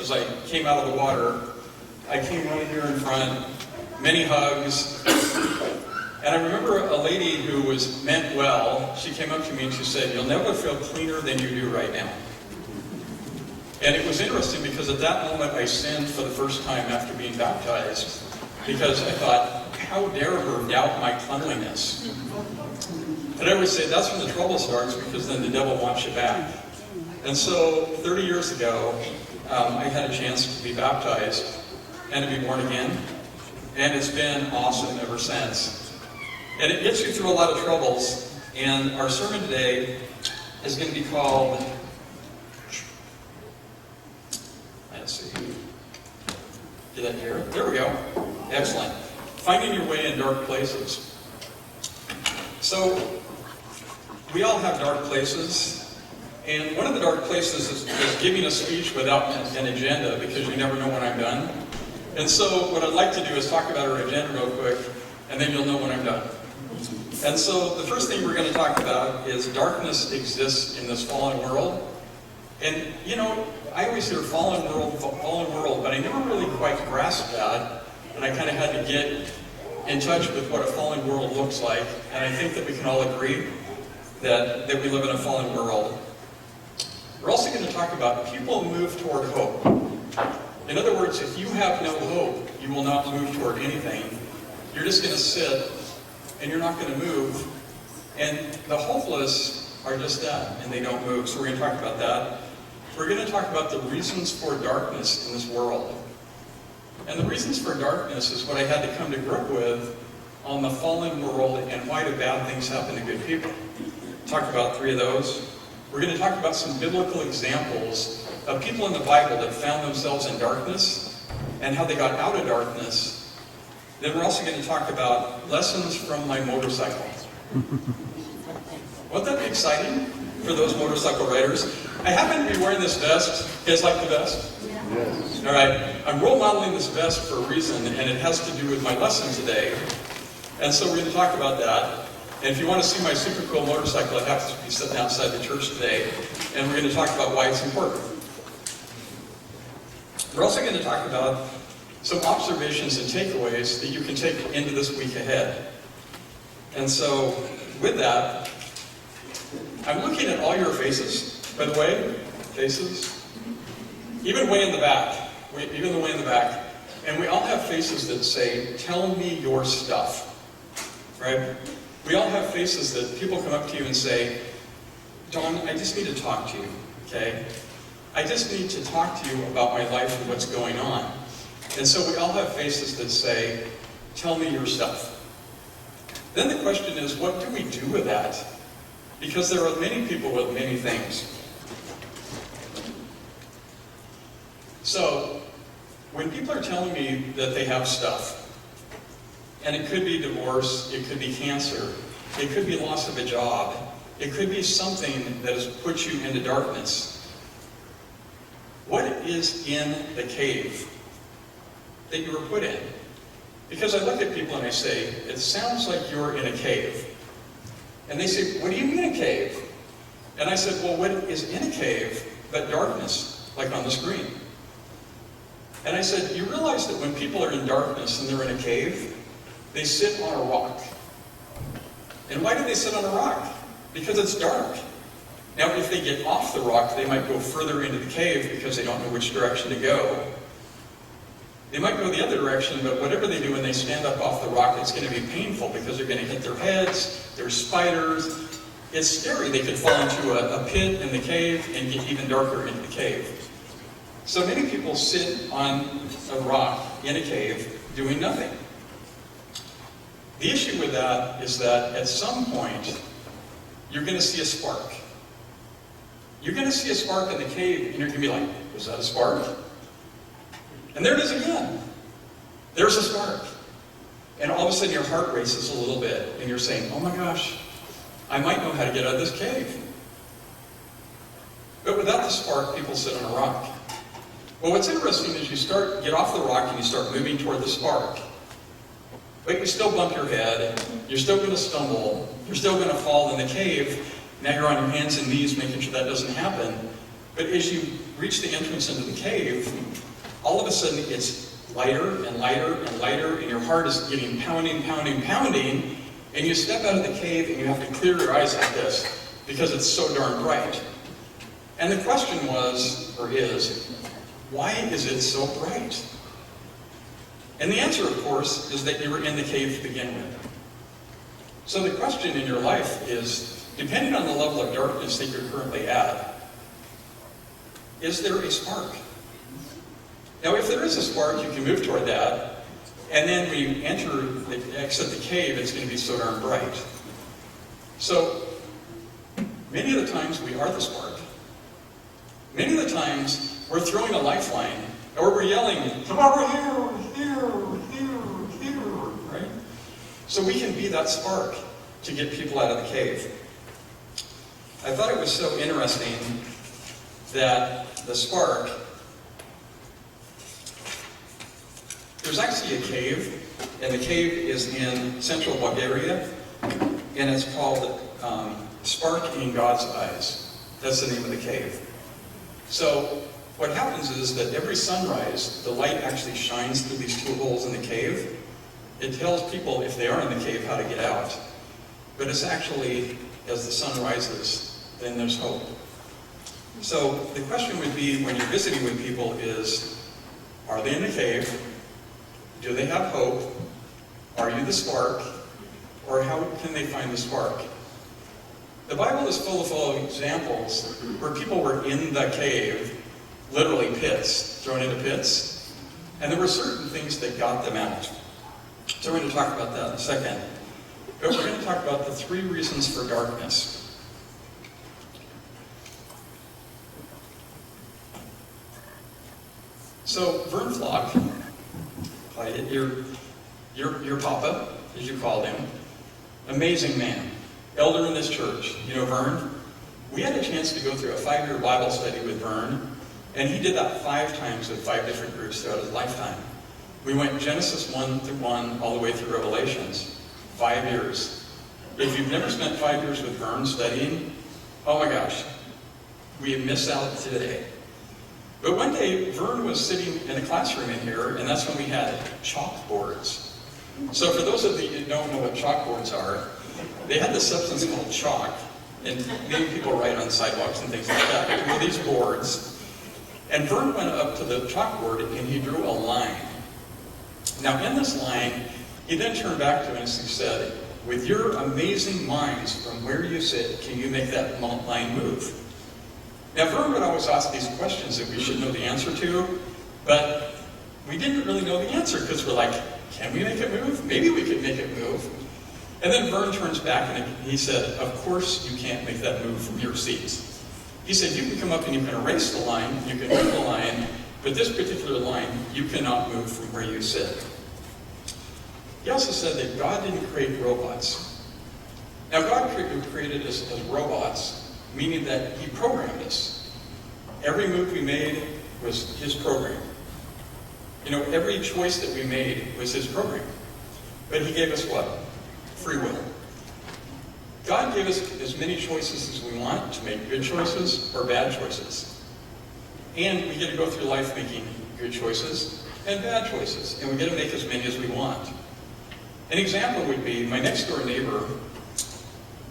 as I came out of the water. I came running here in front, many hugs. And I remember a lady who was meant well. She came up to me and she said, "You'll never feel cleaner than you do right now." And it was interesting because at that moment I sinned for the first time after being baptized, because I thought, how dare her doubt my cleanliness? And I would say that's when the trouble starts, because then the devil wants you back. And so 30 years ago, I had a chance to be baptized and to be born again. And it's been awesome ever since. And it gets you through a lot of troubles. And our sermon today is going to be called, let's see, did I hear it? There we go. Excellent. Finding your way in dark places. So, we all have dark places. And one of the dark places is giving a speech without an agenda, because you never know when I'm done. And so what I'd like to do is talk about our agenda real quick, and then you'll know when I'm done. And so the first thing we're going to talk about is darkness exists in this fallen world. And, you know, I always hear fallen world, but I never really quite grasped that. And I kind of had to get in touch with what a fallen world looks like. And I think that we can all agree that we live in a fallen world. We're also going to talk about people move toward hope. In other words, if you have no hope, you will not move toward anything. You're just going to sit, and you're not going to move. And the hopeless are just that, and they don't move. So we're going to talk about that. We're going to talk about the reasons for darkness in this world. And the reasons for darkness is what I had to come to grip with on the fallen world and why do bad things happen to good people. Talk about 3 of those. We're going to talk about some biblical examples of people in the Bible that found themselves in darkness and how they got out of darkness. Then we're also going to talk about lessons from my motorcycle. Wouldn't that be exciting for those motorcycle riders? I happen to be wearing this vest. You guys like the vest? Yes. All right. I'm role modeling this vest for a reason, and it has to do with my lesson today. And so we're going to talk about that. And if you want to see my super cool motorcycle, I have to be sitting outside the church today. And we're going to talk about why it's important. We're also going to talk about some observations and takeaways that you can take into this week ahead. And so, with that, I'm looking at all your faces. By the way, faces. Even way in the back. Even the way in the back. And we all have faces that say, "Tell me your stuff." Right? We all have faces that people come up to you and say, "Don, I just need to talk to you, okay? I just need to talk to you about my life and what's going on." And so we all have faces that say, "Tell me your stuff." Then the question is, what do we do with that? Because there are many people with many things. So, when people are telling me that they have stuff, and it could be divorce, it could be cancer, it could be loss of a job, it could be something that has put you into darkness. What is in the cave that you were put in? Because I look at people and I say, "It sounds like you're in a cave." And they say, "What do you mean a cave?" And I said, "Well, what is in a cave but darkness, like on the screen?" And I said, "You realize that when people are in darkness and they're in a cave, they sit on a rock. And why do they sit on a rock? Because it's dark. Now, if they get off the rock, they might go further into the cave because they don't know which direction to go. They might go the other direction, but whatever they do when they stand up off the rock, it's going to be painful because they're going to hit their heads, there's spiders. It's scary. They could fall into a pit in the cave and get even darker into the cave. So many people sit on a rock in a cave doing nothing. The issue with that is that at some point, you're going to see a spark. You're going to see a spark in the cave, and you're going to be like, "Was that a spark?" And there it is again. There's a spark. And all of a sudden your heart races a little bit, and you're saying, "Oh my gosh, I might know how to get out of this cave." But without the spark, people sit on a rock. Well, what's interesting is you get off the rock and you start moving toward the spark. But you still bump your head, you're still going to stumble, you're still going to fall in the cave. Now you're on your hands and knees making sure that doesn't happen. But as you reach the entrance into the cave, all of a sudden it's lighter and lighter and lighter, and your heart is getting pounding, pounding, pounding, and you step out of the cave and you have to clear your eyes like this because it's so darn bright. And the question was, or is, why is it so bright? And the answer, of course, is that you were in the cave to begin with. So the question in your life is, depending on the level of darkness that you're currently at, is there a spark? Now, if there is a spark, you can move toward that, and then when you exit the cave, it's going to be so darn bright. So, many of the times we are the spark. Many of the times we're throwing a lifeline, or we're yelling, come over here, right? So we can be that spark to get people out of the cave. I thought it was so interesting that the spark, there's actually a cave, and the cave is in central Bulgaria, and it's called Spark in God's Eyes. That's the name of the cave. So what happens is that every sunrise, the light actually shines through these two holes in the cave. It tells people, if they are in the cave, how to get out. But it's actually, as the sun rises, then there's hope. So the question would be, when you're visiting with people, is, are they in the cave? Do they have hope? Are you the spark? Or how can they find the spark? The Bible is full of examples where people were in the cave, literally pits, thrown into pits, and there were certain things that got them out. So we're going to talk about that in a second. But we're going to talk about the 3 reasons for darkness. So Vern Flock, your papa, as you called him, amazing man, elder in this church. You know Vern? We had a chance to go through a 5-year Bible study with Vern, and he did that 5 times with 5 different groups throughout his lifetime. We went Genesis 1 all the way through Revelations, 5 years. If you've never spent 5 years with Vern studying, oh my gosh, we have missed out today. But one day, Vern was sitting in a classroom in here, and that's when we had chalkboards. So for those of you who don't know what chalkboards are, they had this substance called chalk, and many people write on sidewalks and things like that. There were these boards, and Vern went up to the chalkboard and he drew a line. Now in this line, he then turned back to us and said, with your amazing minds from where you sit, can you make that line move? Now Vern would always ask these questions that we should know the answer to, but we didn't really know the answer because we're like, can we make it move? Maybe we could make it move. And then Vern turns back and he said, of course you can't make that move from your seats. He said, you can come up and you can erase the line, you can move the line, but this particular line, you cannot move from where you sit. He also said that God didn't create robots. Now God created us as robots, meaning that he programmed us. Every move we made was his program. You know, every choice that we made was his program. But he gave us what? Free will. God gave us as many choices as we want to make good choices or bad choices. And we get to go through life making good choices and bad choices. And we get to make as many as we want. An example would be my next door neighbor.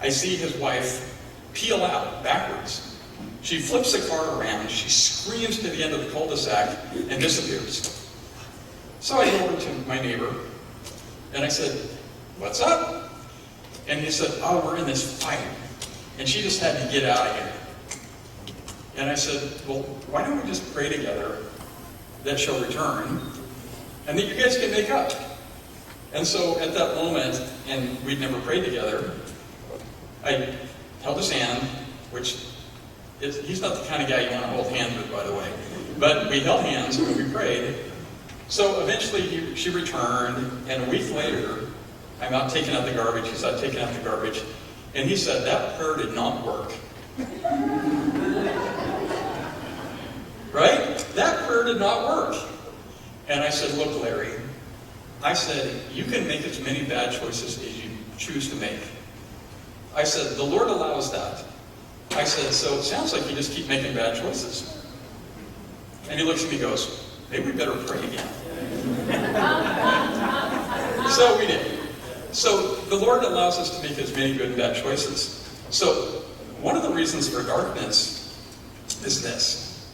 I see his wife peel out backwards. She flips the car around, she screams to the end of the cul-de-sac and disappears. So I go over to my neighbor and I said, what's up? And he said, oh, we're in this fight. And she just had to get out of here. And I said, well, why don't we just pray together that she'll return and that you guys can make up? And so at that moment, and we'd never prayed together, I held his hand, which he's not the kind of guy you want to hold hands with, by the way. But we held hands when we prayed. So eventually she returned, and a week later, I'm out taking out the garbage, he's out taking out the garbage, and he said, that prayer did not work. Right? That prayer did not work. And I said, look, Larry, I said, you can make as many bad choices as you choose to make. I said, the Lord allows that. I said, so it sounds like you just keep making bad choices. And he looks at me and goes, maybe we better pray again. So we did. So the Lord allows us to make as many good and bad choices. So one of the reasons for darkness is this.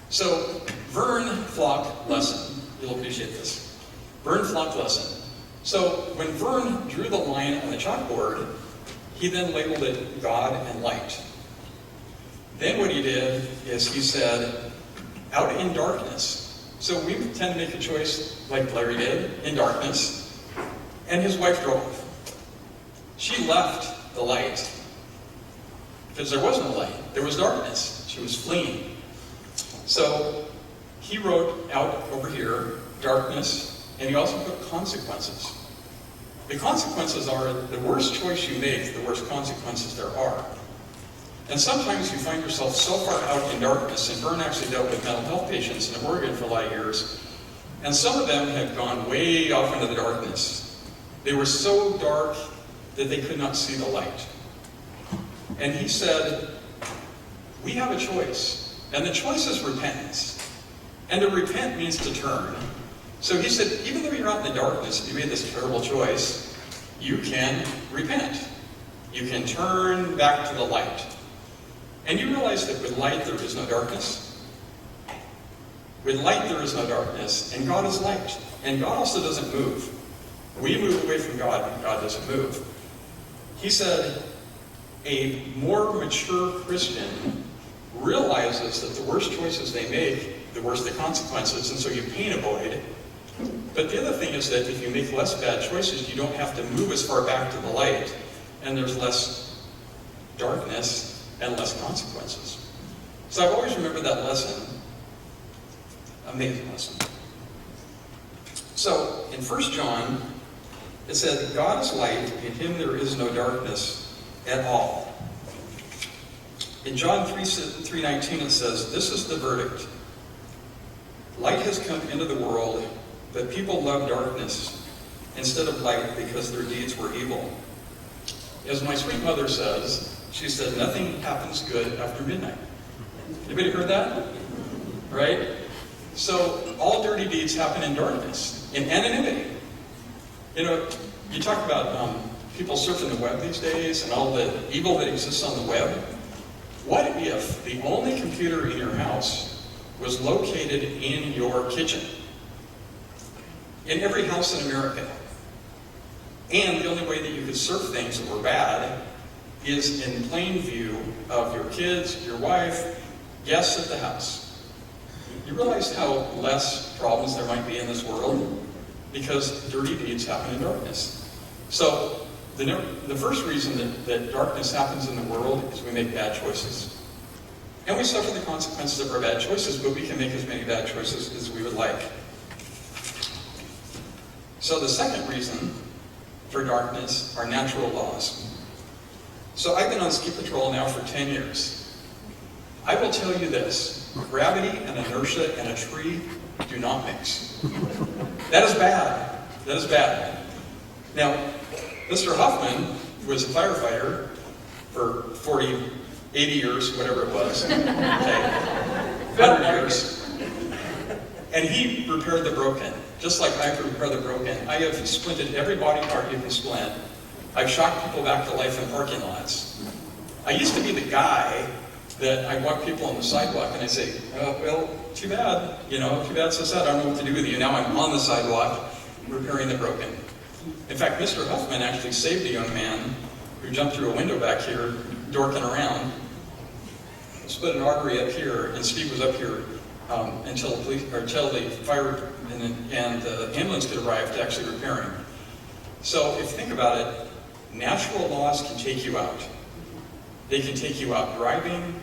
So Vern Flock lesson. You'll appreciate this. Vern Flock lesson. So when Vern drew the line on the chalkboard, he then labeled it God and light. Then what he did is he said, out in darkness. So we tend to make a choice like Larry did, in darkness. And his wife drove. She left the light because there was no light. There was darkness. She was fleeing. So he wrote out over here, darkness, and he also put consequences. The consequences are the worst choice you make, the worst consequences there are. And sometimes you find yourself so far out in darkness, and Vern actually dealt with mental health patients in Oregon for a lot of years, and some of them had gone way off into the darkness. They were so dark that they could not see the light. And he said, we have a choice, and the choice is repentance. And to repent means to turn. So he said, even though you're out in the darkness and you made this terrible choice, you can repent. You can turn back to the light. And you realize that with light there is no darkness. With light there is no darkness, and God is light. And God also doesn't move. We move away from God, and God doesn't move. He said, a more mature Christian realizes that the worse choices they make, the worse the consequences, and so you pain avoid. But the other thing is that if you make less bad choices, you don't have to move as far back to the light, and there's less darkness and less consequences. So I've always remembered that lesson. Amazing lesson. So in 1 John, it said, God is light, in him there is no darkness at all. In John 3:19 it says, this is the verdict. Light has come into the world, but people love darkness instead of light because their deeds were evil. As my sweet mother says, she said, nothing happens good after midnight. Anybody heard that? Right? So all dirty deeds happen in darkness, in anonymity. You know, you talk about people surfing the web these days and all the evil that exists on the web. What if the only computer in your house was located in your kitchen? In every house in America. And the only way that you could surf things that were bad is in plain view of your kids, your wife, guests at the house. You realize how less problems there might be in this world? Because dirty deeds happen in darkness. So the first reason that darkness happens in the world is we make bad choices. And we suffer the consequences of our bad choices, but we can make as many bad choices as we would like. So the second reason for darkness are natural laws. So I've been on ski patrol now for 10 years. I will tell you this, gravity and inertia and a tree do not mix. That is bad. That is bad. Now, Mr. Huffman was a firefighter for 40, 80 years, whatever it was. Okay. 100 years. And he repaired the broken, just like I repair the broken. I have splinted every body part you can splint. I've shocked people back to life in parking lots. I used to be the guy that I walk people on the sidewalk and I say, oh, well, too bad, too bad, so sad, I don't know what to do with you. Now I'm on the sidewalk repairing the broken. In fact, Mr. Huffman actually saved a young man who jumped through a window back here, dorking around, split an artery up here, and Steve was up here until the fire and the ambulance could arrive to actually repair him. So if you think about it, natural laws can take you out. They can take you out driving.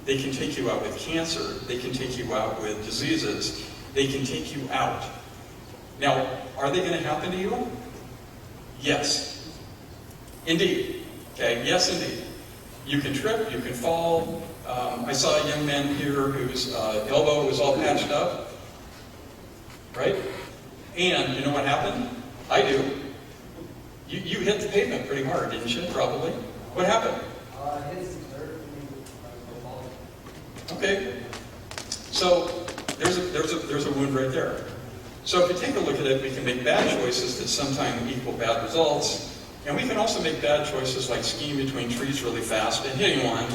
They can take you out with cancer. They can take you out with diseases. They can take you out. Now, are they going to happen to you? Yes. Indeed. Okay, yes indeed. You can trip, you can fall. I saw a young man here whose elbow was all patched up. Right? And you know what happened? I do. You hit the pavement pretty hard, didn't you? Probably. What happened? His dessert. Okay, so there's a wound right there. So if you take a look at it, we can make bad choices that sometimes equal bad results, and we can also make bad choices like skiing between trees really fast and hitting one,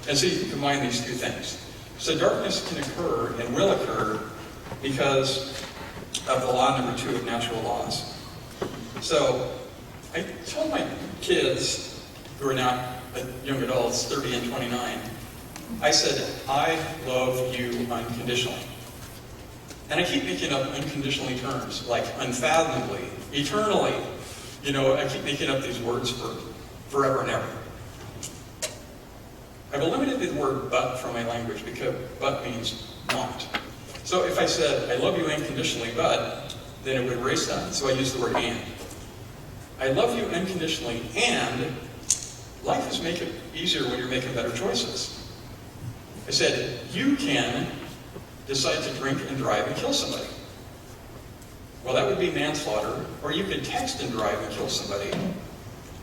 and so you can combine these two things. So darkness can occur and will occur because of the law number 2 of natural laws. So I told my kids, who are now young adults, 30 and 29, I said, I love you unconditionally. And I keep making up unconditionally terms, like unfathomably, eternally. You know, I keep making up these words for forever and ever. I've eliminated the word but from my language because but means not. So if I said, I love you unconditionally, but, then it would erase that. So I use the word and. I love you unconditionally, and life is make it easier when you're making better choices. I said, you can decide to drink and drive and kill somebody. Well, that would be manslaughter, or you could text and drive and kill somebody,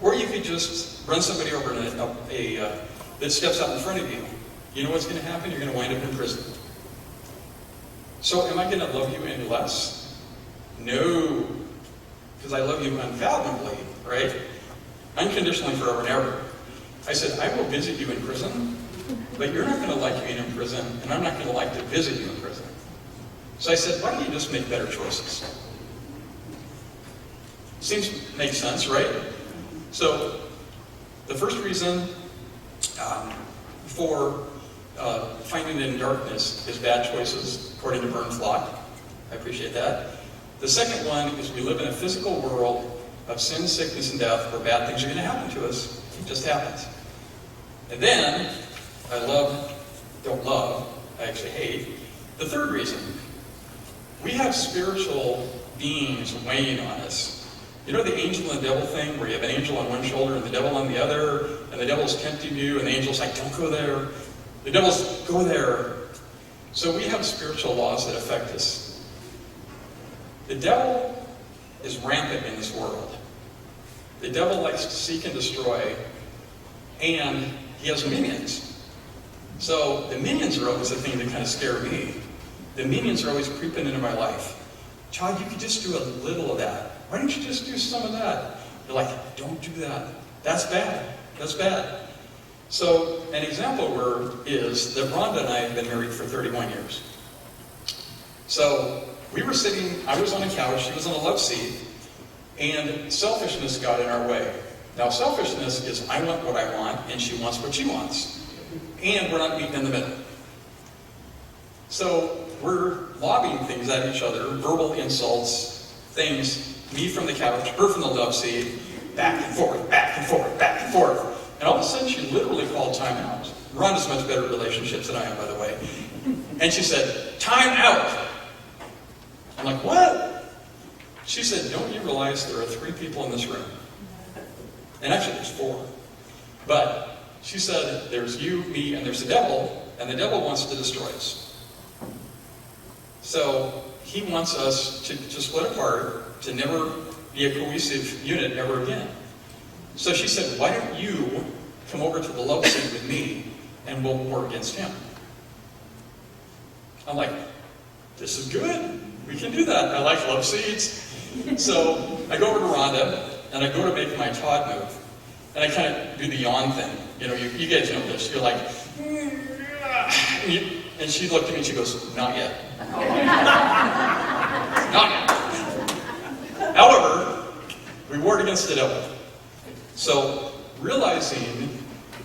or you could just run somebody over that steps out in front of you. You know what's going to happen? You're going to wind up in prison. So am I going to love you any less? No, because I love you unfathomably, right? Unconditionally, forever and ever. I said, I will visit you in prison, but you're not going to like being in prison, and I'm not going to like to visit you in prison. So I said, why don't you just make better choices? Seems to make sense, right? So the first reason for finding it in darkness is bad choices, according to Burns' Law. I appreciate that. The second one is we live in a physical world of sin, sickness, and death where bad things are going to happen to us. It just happens. And then, I actually hate. The third reason, we have spiritual beings weighing on us. You know the angel and devil thing, where you have an angel on one shoulder and the devil on the other, and the devil's tempting you, and the angel's like, don't go there. The devil's, go there. So we have spiritual laws that affect us. The devil is rampant in this world. The devil likes to seek and destroy, and he has minions. So the minions are always the thing that kind of scare me. The minions are always creeping into my life. Child, you could just do a little of that. Why don't you just do some of that? You're like, don't do that. That's bad. That's bad. So an example is that Rhonda and I have been married for 31 years. So we were sitting, I was on a couch, she was on a love seat, and selfishness got in our way. Now selfishness is I want what I want, and she wants what she wants. And we're not meeting in the middle. So we're lobbing things at each other, verbal insults, things, me from the couch, her from the love seat, back and forth, back and forth, back and forth. And all of a sudden she literally called time out. Rhonda's much better at relationships than I am, by the way. And she said, time out. I'm like, what? She said, don't you realize there are 3 people in this room? And actually there's 4. But she said, there's you, me, and there's the devil wants to destroy us. So he wants us to split apart, to never be a cohesive unit ever again. So she said, why don't you come over to the love seat with me, and we'll war against him. I'm like, this is good. We can do that. I like love seats. So I go over to Rhonda, and I go to make my Todd move. And I kind of do the yawn thing. You know, you guys know this. You're like, and she looked at me and she goes, not yet. Not yet. However, we warred against the devil. So, realizing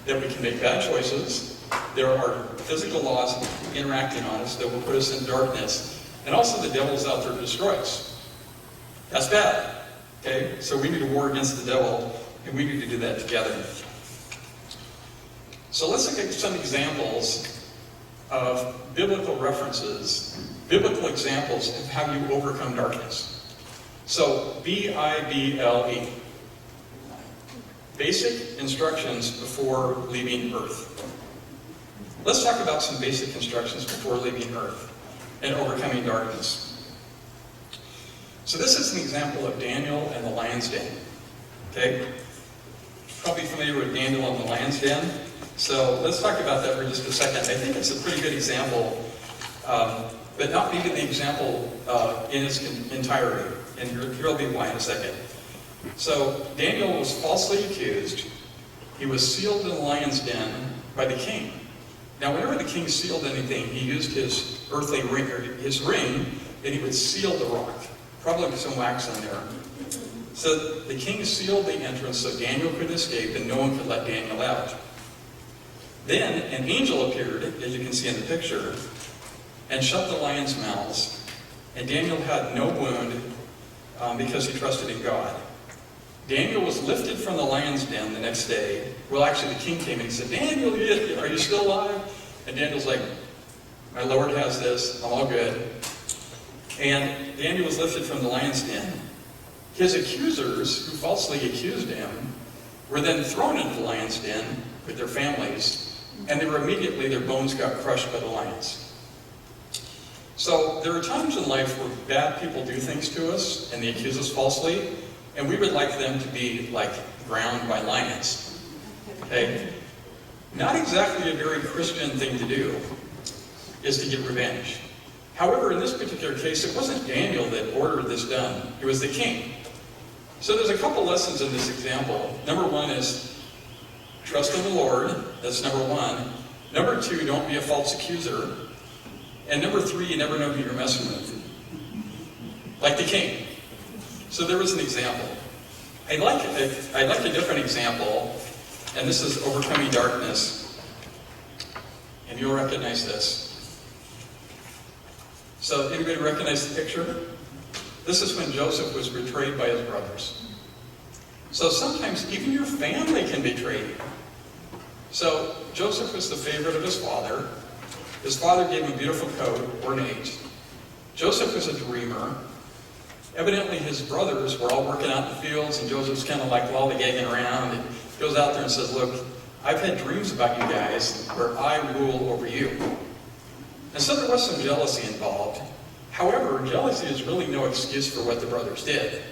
that we can make bad choices, there are physical laws interacting on us that will put us in darkness, and also the devil's out there to destroy us. That's bad. Okay? So we need to war against the devil, and we need to do that together. So let's look at some examples of biblical references, biblical examples of how you overcome darkness. So, B-I-B-L-E. Basic instructions before leaving Earth. Let's talk about some basic instructions before leaving Earth and overcoming darkness. So this is an example of Daniel and the lion's den. Okay? Probably familiar with Daniel and the lion's den. So let's talk about that for just a second. I think it's a pretty good example, but not maybe the example in its entirety. And here will be why in a second. So Daniel was falsely accused. He was sealed in the lion's den by the king. Now, whenever the king sealed anything, he used his earthly ring, or his ring, and he would seal the rock, probably with some wax on there. So the king sealed the entrance so Daniel couldn't escape and no one could let Daniel out. Then an angel appeared, as you can see in the picture, and shut the lions' mouths. And Daniel had no wound because he trusted in God. Daniel was lifted from the lion's den the next day. Well, actually, the king came and he said, Daniel, are you still alive? And Daniel's like, my Lord has this. I'm all good. And Daniel was lifted from the lion's den. His accusers, who falsely accused him, were then thrown into the lion's den with their families, and their bones got crushed by the lions. So there are times in life where bad people do things to us, and they accuse us falsely, and we would like them to be like drowned by lions. Okay? Not exactly a very Christian thing to do, is to get revenge. However, in this particular case, it wasn't Daniel that ordered this done. It was the king. So there's a couple lessons in this example. Number one is trust in the Lord. That's number one. Number two, don't be a false accuser. And number three, you never know who you're messing with. Like the king. So there was an example. I'd like a different example, and this is overcoming darkness. And you'll recognize this. So anybody recognize the picture? This is when Joseph was betrayed by his brothers. So sometimes even your family can betray you. So Joseph was the favorite of his father. His father gave him a beautiful coat, ornate. Joseph was a dreamer. Evidently his brothers were all working out in the fields, and Joseph's kind of like lollygagging around, and goes out there and says, look, I've had dreams about you guys where I rule over you. And so there was some jealousy involved. However, jealousy is really no excuse for what the brothers did.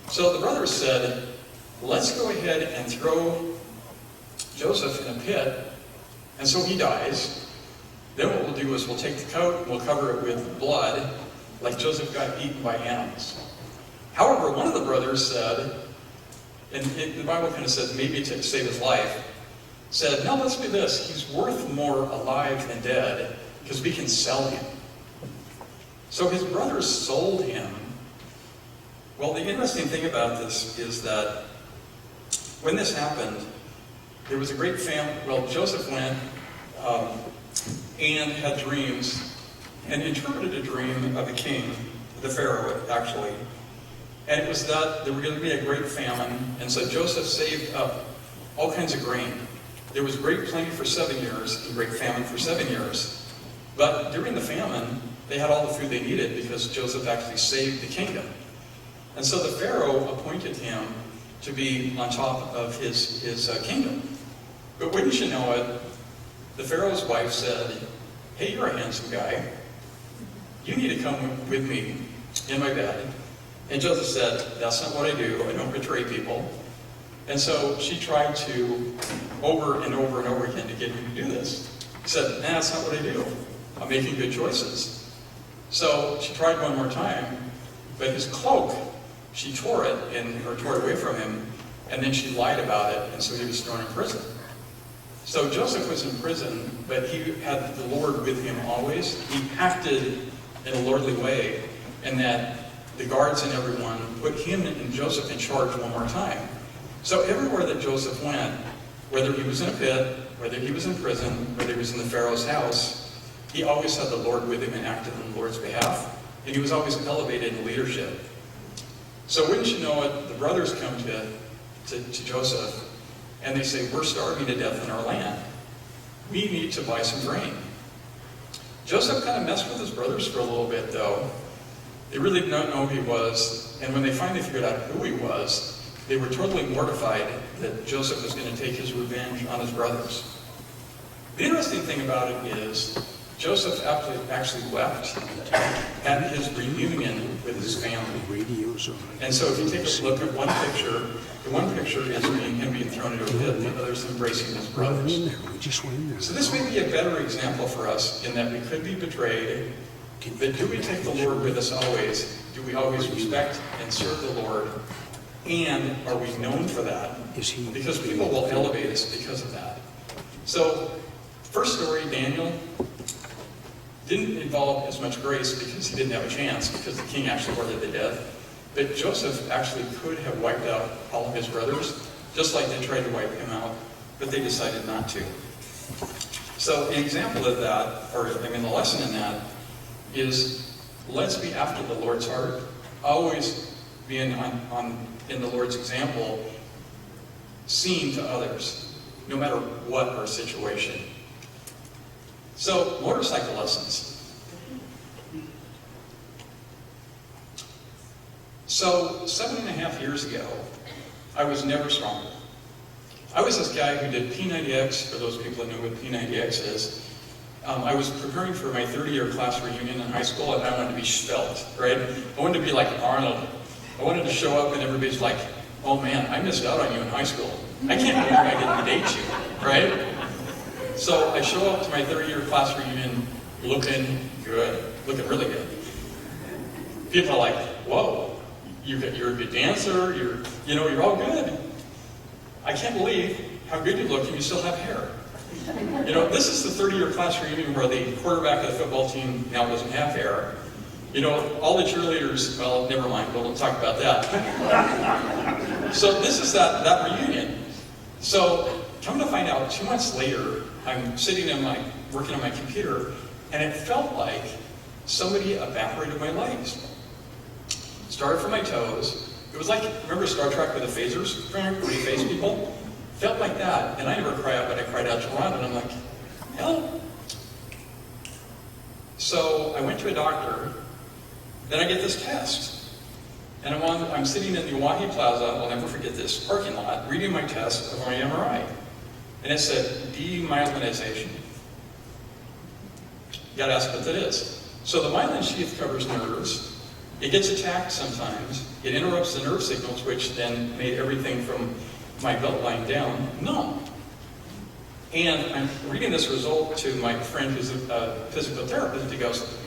So the brothers said, let's go ahead and throw Joseph in a pit, and so he dies. Then what we'll do is we'll take the coat and we'll cover it with blood, like Joseph got eaten by animals. However, one of the brothers said, and the Bible kind of says maybe to save his life, said, no, let's do this. He's worth more alive than dead because we can sell him. So his brothers sold him. Well, the interesting thing about this is that when this happened, there was a great famine. Well, Joseph went and had dreams and interpreted a dream of the king, the Pharaoh, actually. And it was that there were going to be a great famine, and so Joseph saved up all kinds of grain. There was great plenty for 7 years and great famine for 7 years. But during the famine, they had all the food they needed because Joseph actually saved the kingdom. And so the Pharaoh appointed him to be on top of his kingdom. But wouldn't you know it, the Pharaoh's wife said, hey, you're a handsome guy. You need to come with me in my bed. And Joseph said, that's not what I do. I don't betray people. And so she tried to, over and over and over again, to get him to do this. He said, nah, that's not what I do. I'm making good choices. So she tried one more time, but his cloak, she tore it, or tore it away from him, and then she lied about it, and so he was thrown in prison. So Joseph was in prison, but he had the Lord with him always. He acted in a lordly way, and that the guards and everyone put him and Joseph in charge one more time. So everywhere that Joseph went, whether he was in a pit, whether he was in prison, whether he was in the Pharaoh's house, he always had the Lord with him and acted on the Lord's behalf, and he was always elevated in leadership. So wouldn't you know it, the brothers come to Joseph, and they say, we're starving to death in our land. We need to buy some grain. Joseph kind of messed with his brothers for a little bit, though. They really did not know who he was, and when they finally figured out who he was, they were totally mortified that Joseph was going to take his revenge on his brothers. The interesting thing about it is, Joseph actually wept at his reunion with his family. And so if you take a look at one picture, the one picture is him being thrown into a pit, the other is embracing his brothers. So this may be a better example for us in that we could be betrayed, but do we take the Lord with us always? Do we always respect and serve the Lord? And are we known for that? Because people will elevate us because of that. So, first story, Daniel, didn't involve as much grace because he didn't have a chance, because the king actually ordered the death. But Joseph actually could have wiped out all of his brothers, just like they tried to wipe him out, but they decided not to. So an example of that, the lesson in that, is let's be after the Lord's heart, always being in the Lord's example, seen to others, no matter what our situation. So, motorcycle lessons. So, 7.5 years ago, I was never stronger. I was this guy who did P90X, for those people that know what P90X is. I was preparing for my 30-year class reunion in high school, and I wanted to be svelte, right? I wanted to be like Arnold. I wanted to show up, and everybody's like, oh man, I missed out on you in high school. I can't believe I didn't date you, right? So I show up to my 30-year class reunion looking good, looking really good. People are like, whoa, you're a good dancer, you're all good. I can't believe how good you look and you still have hair. This is the 30-year class reunion where the quarterback of the football team now doesn't have hair. All the cheerleaders, well, never mind, we'll talk about that. So this is that reunion. So come to find out, 2 months later, I'm sitting working on my computer, and it felt like somebody evaporated my legs. Started from my toes. It was like, remember Star Trek with the phasers? Where you phase people? Felt like that. And I never cry out, but I cried out to Ron, and I'm like, hell. So I went to a doctor. Then I get this test. And I'm sitting in the Oahe Plaza, I'll never forget this, parking lot, reading my test of my MRI. And it said, demyelinization. You gotta ask what that is. So the myelin sheath covers nerves. It gets attacked sometimes. It interrupts the nerve signals, which then made everything from my belt line down numb. And I'm reading this result to my friend who's a physical therapist. He goes,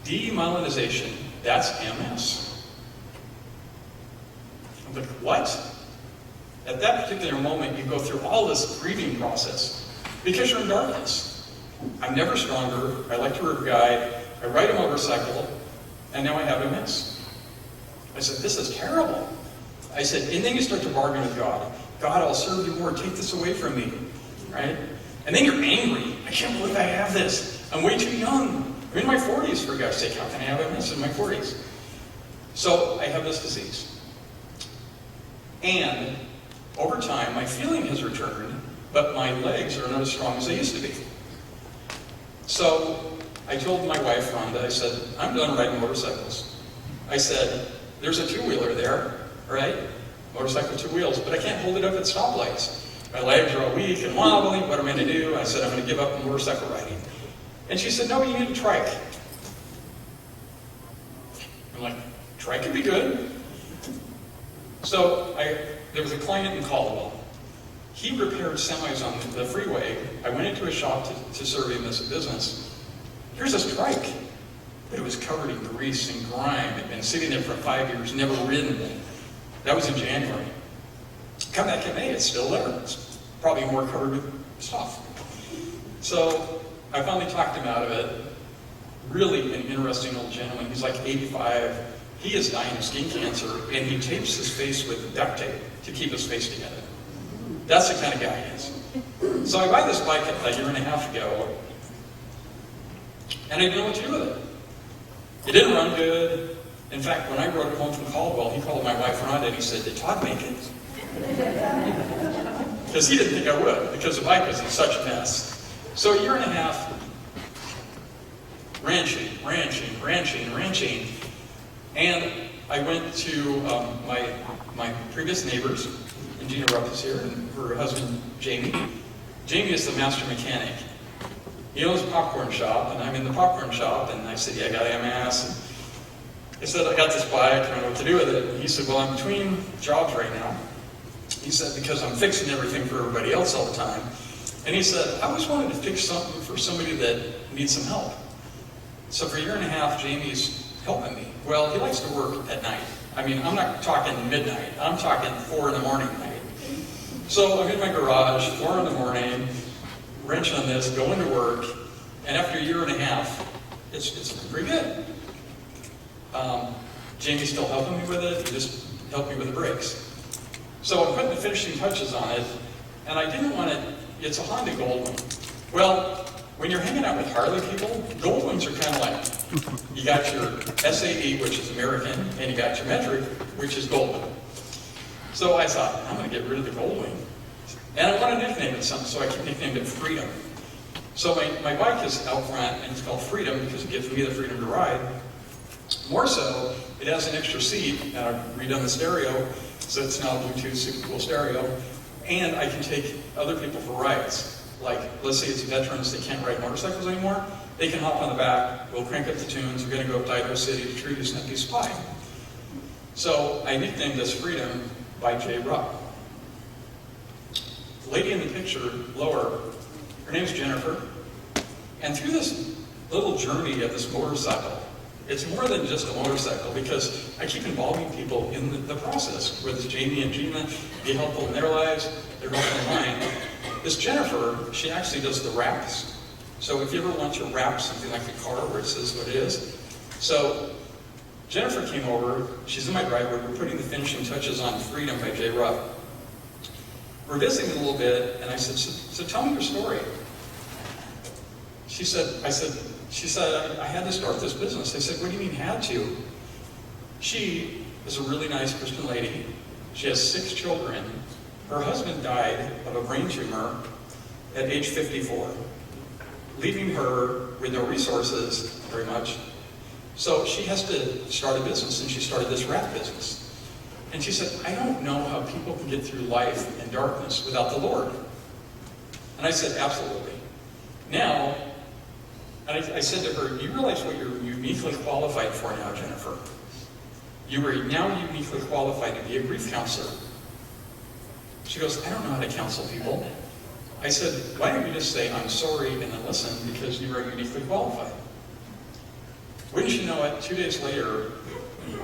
demyelinization, that's MS. I'm like, what? At that particular moment, you go through all this grieving process because you're in darkness. I'm never stronger. I like to rear guide. I ride a motorcycle, and now I have MS. I said, this is terrible. I said, and then you start to bargain with God. God, I'll serve you more. Take this away from me, right? And then you're angry. I can't believe I have this. I'm way too young. I'm in my 40s, for God's sake. How can I have MS in my 40s? So I have this disease. And over time, my feeling has returned, but my legs are not as strong as they used to be. So I told my wife, Rhonda, I said, I'm done riding motorcycles. I said, there's a two-wheeler there, right? Motorcycle with 2 wheels, but I can't hold it up at stoplights. My legs are all weak and wobbly. What am I going to do? I said, I'm going to give up on motorcycle riding. And she said, no, you need a trike. I'm like, trike could be good. So there was a client in Caldwell. He repaired semis on the freeway. I went into a shop to serve him this business. Here's this trike. But it was covered in grease and grime. It had been sitting there for 5 years, never ridden. That was in January. Come back in May, it's still there. It's probably more covered with stuff. So I finally talked him out of it. Really an interesting old gentleman. He's like 85. He is dying of skin cancer, and he tapes his face with duct tape to keep his face together. That's the kind of guy he is. So I buy this bike a year and a half ago, and I didn't know what to do with it. It didn't run good. In fact, when I rode it home from Caldwell, he called my wife Rhonda and he said, did Todd make it? Because he didn't think I would, because the bike was in such a mess. So a year and a half, ranching. And I went to my previous neighbors, and Gina Rupp is here, and her husband, Jamie. Jamie is the master mechanic. he owns a popcorn shop, and I'm in the popcorn shop, and I said, yeah, I got MS. And he said, I got this bike, I don't know what to do with it. And he said, well, I'm between jobs right now. He said, because I'm fixing everything for everybody else all the time. And he said, I always wanted to fix something for somebody that needs some help. So for a year and a half, Jamie's helping me. Well, he likes to work at night. I mean, I'm not talking midnight. I'm talking 4 in the morning night. So I'm in my garage, 4 in the morning, wrench on this, going to work, and after a year and a half, it's pretty good. Jamie's still helping me with it. He just helped me with the brakes. So I'm putting the finishing touches on it, and I didn't want it. It's a Honda Goldwing. Well, when you're hanging out with Harley people, Goldwings are kind of like, you got your SAE, which is American, and you got your metric, which is Goldwing. So I thought, I'm going to get rid of the Goldwing. And I want to nickname it something, so I nicknamed it Freedom. So my bike is out front, and it's called Freedom because it gives me the freedom to ride. More so, it has an extra seat, and I've redone the stereo, so it's now Bluetooth, super cool stereo, and I can take other people for rides. Like, let's say it's veterans that can't ride motorcycles anymore, they can hop on the back, we'll crank up the tunes, we're going to go up to Idaho City to treat us in a piece of pie. So I nicknamed this Freedom by J. Rupp. The lady in the picture, lower, her name's Jennifer, and through this little journey of this motorcycle, it's more than just a motorcycle because I keep involving people in the process, whether it's Jamie and Gina, be helpful in their lives, they're helpful in mine. This Jennifer, she actually does the wraps. So if you ever want to wrap something like a car where it says what it is. So Jennifer came over, she's in my driveway, we're putting the finishing touches on Freedom by J. Rupp. We're visiting a little bit, and I said, so tell me your story. She said, I had to start this business. I said, what do you mean had to? She is a really nice Christian lady. She has 6 children. Her husband died of a brain tumor at age 54, leaving her with no resources very much. So she has to start a business, and she started this wrap business. And she said, I don't know how people can get through life in darkness without the Lord. And I said, absolutely. Now, and I said to her, you realize what you're uniquely qualified for now, Jennifer? You are now uniquely qualified to be a grief counselor. She goes, I don't know how to counsel people. I said, why don't you just say, I'm sorry, and then listen, because you are uniquely qualified. Wouldn't you know it, 2 days later,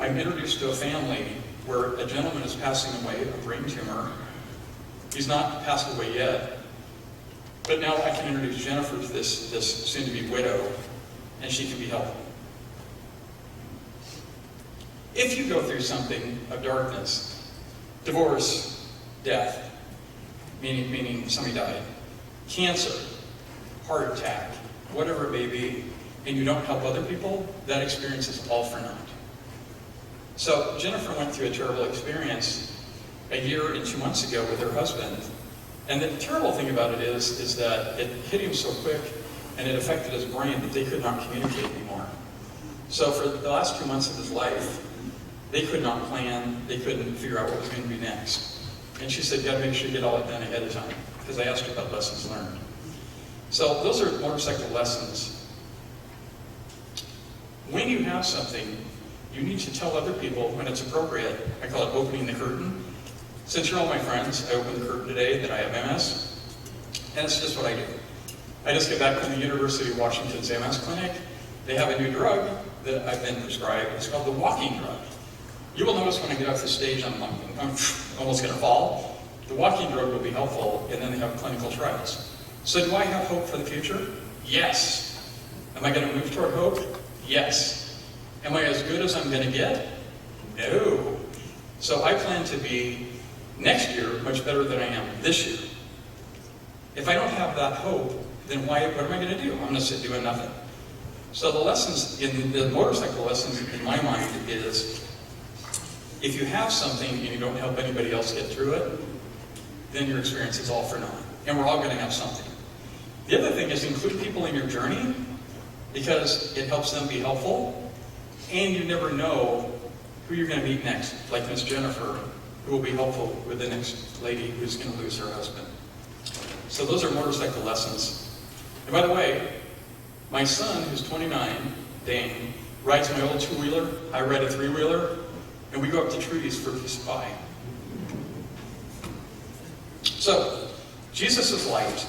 I'm introduced to a family where a gentleman is passing away of a brain tumor. He's not passed away yet. But now I can introduce Jennifer to this soon-to-be widow, and she can be helpful. If you go through something of darkness, divorce, death, meaning somebody died, cancer, heart attack, whatever it may be, and you don't help other people, that experience is all for naught. So Jennifer went through a terrible experience a year and 2 months ago with her husband. And the terrible thing about it is that it hit him so quick and it affected his brain that they could not communicate anymore. So for the last 2 months of his life, they could not plan, they couldn't figure out what was going to be next. And she said, you got to make sure you get all that done ahead of time, because I asked her about lessons learned. So those are motorcycle lessons. When you have something, you need to tell other people when it's appropriate. I call it opening the curtain. Since you're all my friends, I opened the curtain today that I have MS, and it's just what I do. I just get back from the University of Washington's MS clinic. They have a new drug that I've been prescribed. It's called the walking drug. You will notice when I get off the stage, I'm almost going to fall. The walking drug will be helpful, and then they have clinical trials. So do I have hope for the future? Yes. Am I going to move toward hope? Yes. Am I as good as I'm going to get? No. So I plan to be, next year, much better than I am this year. If I don't have that hope, then what am I going to do? I'm going to sit doing nothing. So the lessons, in the motorcycle lessons in my mind is, if you have something and you don't help anybody else get through it, then your experience is all for naught. And we're all going to have something. The other thing is include people in your journey, because it helps them be helpful, and you never know who you're going to meet next, like Miss Jennifer, who will be helpful with the next lady who's going to lose her husband. So those are motorcycle lessons. And by the way, My son, who's 29, Dane, rides my old two-wheeler. I ride a three-wheeler, and we go up to Trudy's for a piece of pie. So, Jesus is light.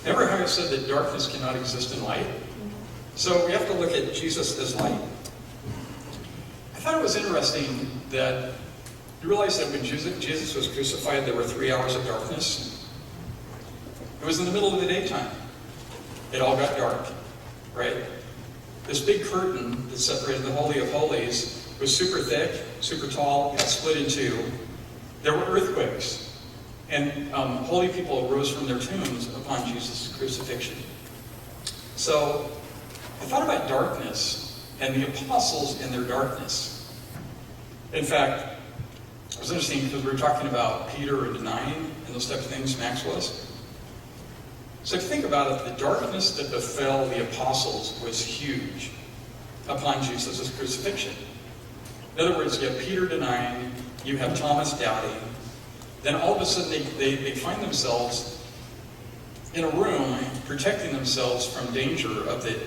Remember how I said that darkness cannot exist in light? So we have to look at Jesus as light. I thought it was interesting that you realize that when Jesus was crucified, there were 3 hours of darkness. It was in the middle of the daytime. It all got dark, right? This big curtain that separated the Holy of Holies was super thick, super tall, got split in two. There were earthquakes, and holy people arose from their tombs upon Jesus' crucifixion. So I thought about darkness and the apostles in their darkness. In fact, it was interesting because we were talking about Peter and denying and those types of things, Max was. So if you think about it, the darkness that befell the apostles was huge upon Jesus' crucifixion. In other words, you have Peter denying, you have Thomas doubting, then all of a sudden they find themselves in a room protecting themselves from danger of the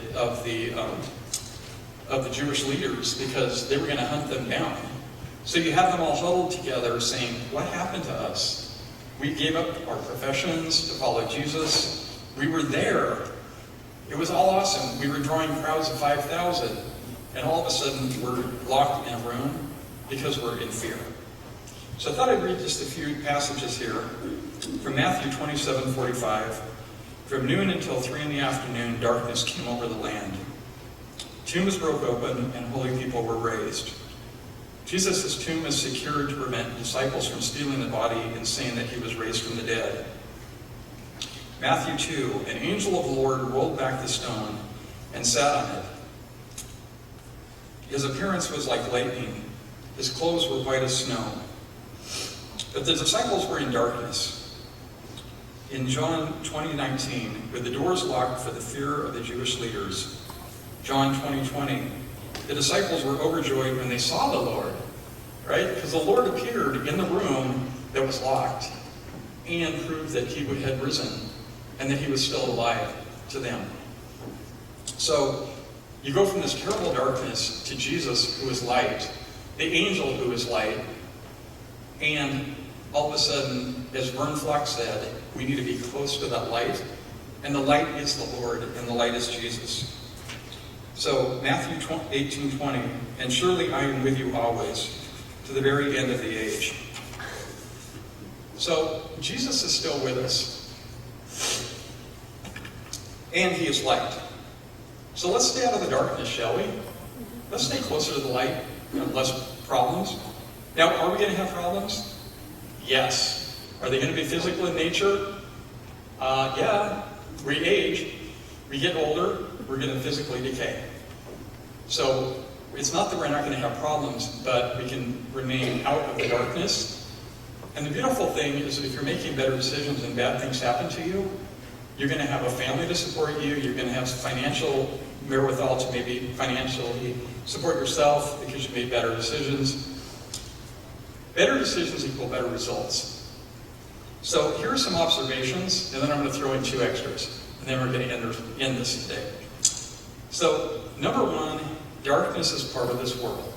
Jewish leaders because they were going to hunt them down. So you have them all huddled together saying, what happened to us? We gave up our professions to follow Jesus. We were there. It was all awesome. We were drawing crowds of 5,000. And all of a sudden, we're locked in a room because we're in fear. So I thought I'd read just a few passages here from Matthew 27:45. From noon until 3 in the afternoon, darkness came over the land. Tombs broke open and holy people were raised. Jesus' tomb is secured to prevent disciples from stealing the body and saying that he was raised from the dead. Matthew 2, an angel of the Lord rolled back the stone and sat on it. His appearance was like lightning. His clothes were white as snow. But the disciples were in darkness. In John 20:19, with the doors locked for the fear of the Jewish leaders, John 20:20, the disciples were overjoyed when they saw the Lord, right? Because the Lord appeared in the room that was locked and proved that he had risen and that he was still alive to them. So you go from this terrible darkness to Jesus, who is light, the angel who is light, and all of a sudden, as Vern Flock said, we need to be close to that light, and the light is the Lord, and the light is Jesus. So Matthew 18:20, and surely I am with you always, to the very end of the age. So Jesus is still with us, and he is light. So let's stay out of the darkness, shall we? Let's stay closer to the light, less problems. Now, are we going to have problems? Yes. Are they going to be physical in nature? Yeah. We age, we get older, we're going to physically decay. So it's not that we're not going to have problems, but we can remain out of the darkness. And the beautiful thing is that if you're making better decisions and bad things happen to you, you're going to have a family to support you, you're going to have financial wherewithal to maybe financially support yourself because you made better decisions. Better decisions equal better results. So here are some observations, and then I'm going to throw in 2 extras, and then we're going to end this today. So, number 1, darkness is part of this world.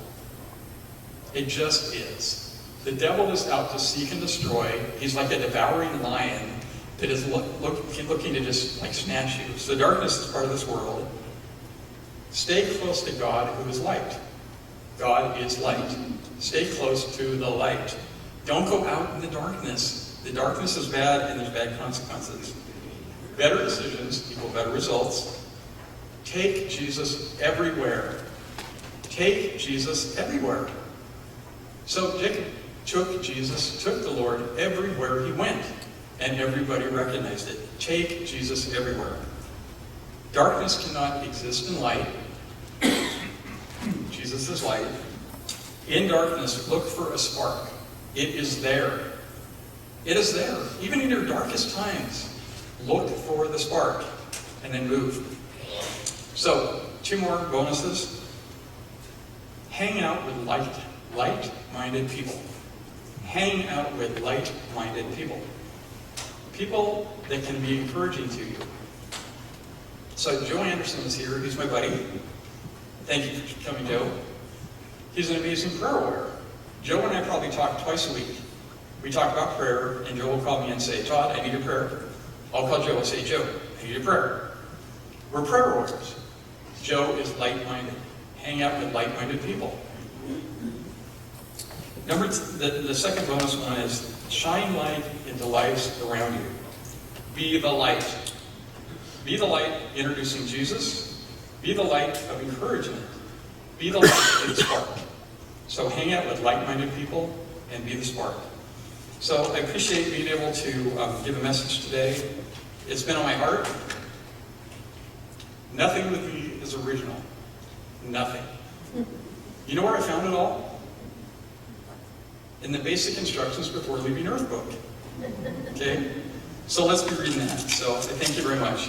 It just is. The devil is out to seek and destroy. He's like a devouring lion that is looking to just snatch you. So darkness is part of this world. Stay close to God, who is light. God is light. Stay close to the light. Don't go out in the darkness. The darkness is bad, and there's bad consequences. Better decisions equal better results. Take Jesus everywhere. Take Jesus everywhere. So Jacob took the Lord everywhere he went, and everybody recognized it. Take Jesus everywhere. Darkness cannot exist in light. Jesus is light. In darkness, look for a spark. It is there. It is there. Even in your darkest times, look for the spark and then move. So, 2 more bonuses. Hang out with light-minded people. Hang out with light-minded people. People that can be encouraging to you. So Joe Anderson is here. He's my buddy. Thank you for coming, Joe. He's an amazing prayer warrior. Joe and I probably talk twice a week. We talk about prayer, and Joe will call me and say, Todd, I need a prayer. I'll call Joe and say, Joe, I need a prayer. We're prayer warriors. Joe is light-minded. Hang out with light-minded people. The second bonus one is shine light into lives around you. Be the light. Be the light introducing Jesus. Be the light of encouragement. Be the light of the spark. So hang out with like-minded people and be the spark. So I appreciate being able to give a message today. It's been on my heart. Nothing with me is original. Nothing. You know where I found it all? In the basic instructions before leaving Earth book. Okay? So let's be reading that. So I thank you very much.